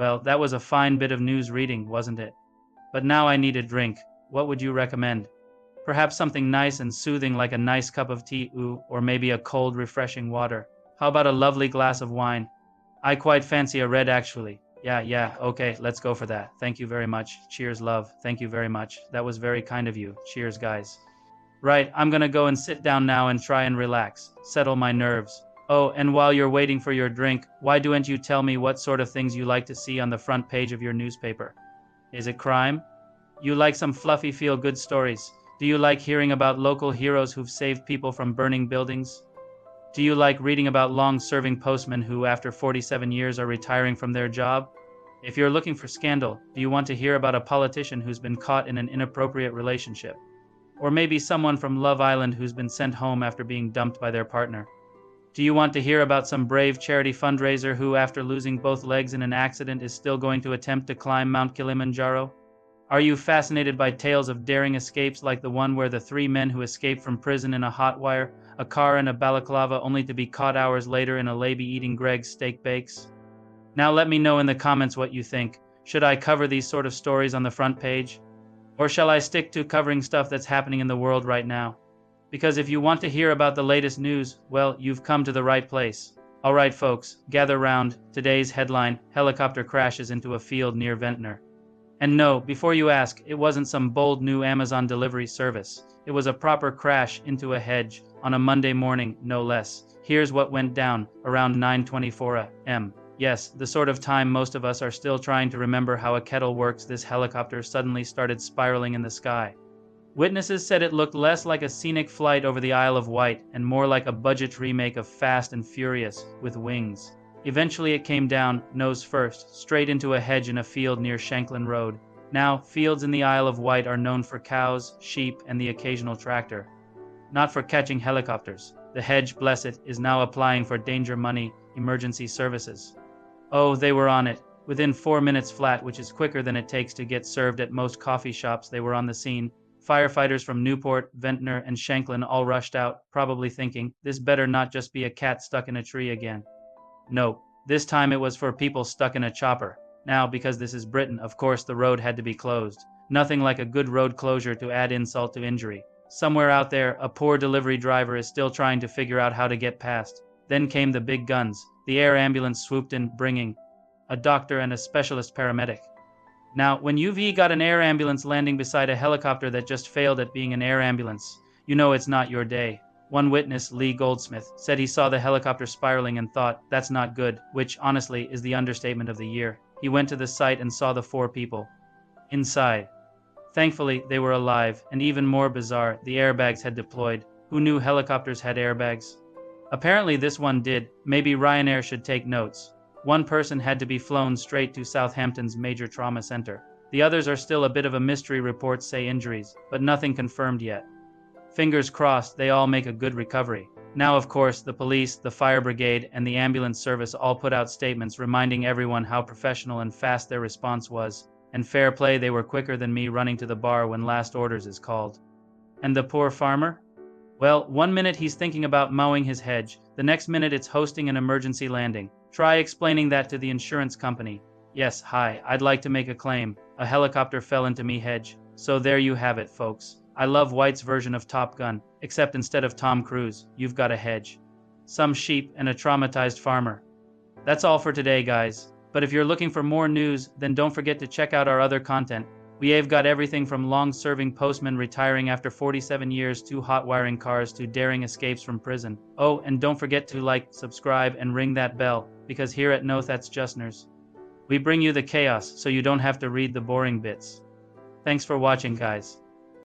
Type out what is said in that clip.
Well, that was a fine bit of news reading, wasn't it? But now I need a drink. What would you recommend? Perhaps something nice and soothing like a nice cup of tea, or maybe a cold, refreshing water. How about a lovely glass of wine? I quite fancy a red actually. Yeah, okay, let's go for that. Thank you very much. Cheers, love. Thank you very much. That was very kind of you. Cheers, guys. Right, I'm gonna go and sit down now and try and relax, settle my nerves. Oh, and while you're waiting for your drink, why don't you tell me what sort of things you like to see on the front page of your newspaper? Is it crime? You like some fluffy feel-good stories? Do you like hearing about local heroes who've saved people from burning buildings? Do you like reading about long-serving postmen who, after 47 years, are retiring from their job? If you're looking for scandal, do you want to hear about a politician who's been caught in an inappropriate relationship? Or maybe someone from Love Island who's been sent home after being dumped by their partner? Do you want to hear about some brave charity fundraiser who, after losing both legs in an accident, is still going to attempt to climb Mount Kilimanjaro? Are you fascinated by tales of daring escapes like the one where the three men who escaped from prison in a hot wire, a car and a balaclava only to be caught hours later in a labby eating Greg's steak bakes? Now let me know in the comments what you think. Should I cover these sort of stories on the front page? Or shall I stick to covering stuff that's happening in the world right now? Because if you want to hear about the latest news, well, you've come to the right place. Alright folks, gather round. Today's headline: helicopter crashes into a field near Ventnor. And no, before you ask, it wasn't some bold new Amazon delivery service. It was a proper crash into a hedge, on a Monday morning, no less. Here's what went down, around 9:24 a.m. Yes, the sort of time most of us are still trying to remember how a kettle works. This helicopter suddenly started spiraling in the sky. Witnesses said it looked less like a scenic flight over the Isle of Wight and more like a budget remake of Fast and Furious, with wings. Eventually it came down, nose first, straight into a hedge in a field near Shanklin Road. Now, fields in the Isle of Wight are known for cows, sheep, and the occasional tractor. Not for catching helicopters. The hedge, bless it, is now applying for danger money, emergency services. Oh, they were on it. Within 4 minutes flat, which is quicker than it takes to get served at most coffee shops, they were on the scene. Firefighters from Newport, Ventnor, and Shanklin all rushed out, probably thinking, this better not just be a cat stuck in a tree again. Nope, this time it was for people stuck in a chopper. Now, because this is Britain, of course the road had to be closed. Nothing like a good road closure to add insult to injury. Somewhere out there, a poor delivery driver is still trying to figure out how to get past. Then came the big guns. The air ambulance swooped in, bringing a doctor and a specialist paramedic. Now, when you've got an air ambulance landing beside a helicopter that just failed at being an air ambulance, you know it's not your day. One witness, Lee Goldsmith, said he saw the helicopter spiraling and thought, that's not good, which, honestly, is the understatement of the year. He went to the site and saw the 4 people inside. Thankfully, they were alive, and even more bizarre, the airbags had deployed. Who knew helicopters had airbags? Apparently this one did. Maybe Ryanair should take notes. One person had to be flown straight to Southampton's major trauma center. The others are still a bit of a mystery. Reports say injuries, but nothing confirmed yet. Fingers crossed they all make a good recovery. Now, of course, the police, the fire brigade, and the ambulance service all put out statements reminding everyone how professional and fast their response was. And fair play, they were quicker than me running to the bar when last orders is called. And the poor farmer? Well, 1 minute he's thinking about mowing his hedge, the next minute it's hosting an emergency landing. Try explaining that to the insurance company. Yes, hi, I'd like to make a claim. A helicopter fell into me hedge. So there you have it, folks. I love White's version of Top Gun, except instead of Tom Cruise, you've got a hedge, some sheep, and a traumatized farmer. That's all for today, guys. But if you're looking for more news, then don't forget to check out our other content. We've got everything from long-serving postmen retiring after 47 years to hot wiring cars to daring escapes from prison. Oh, and don't forget to like, subscribe, and ring that bell, because here at NowThatsJustNews, we bring you the chaos so you don't have to read the boring bits. Thanks for watching, guys.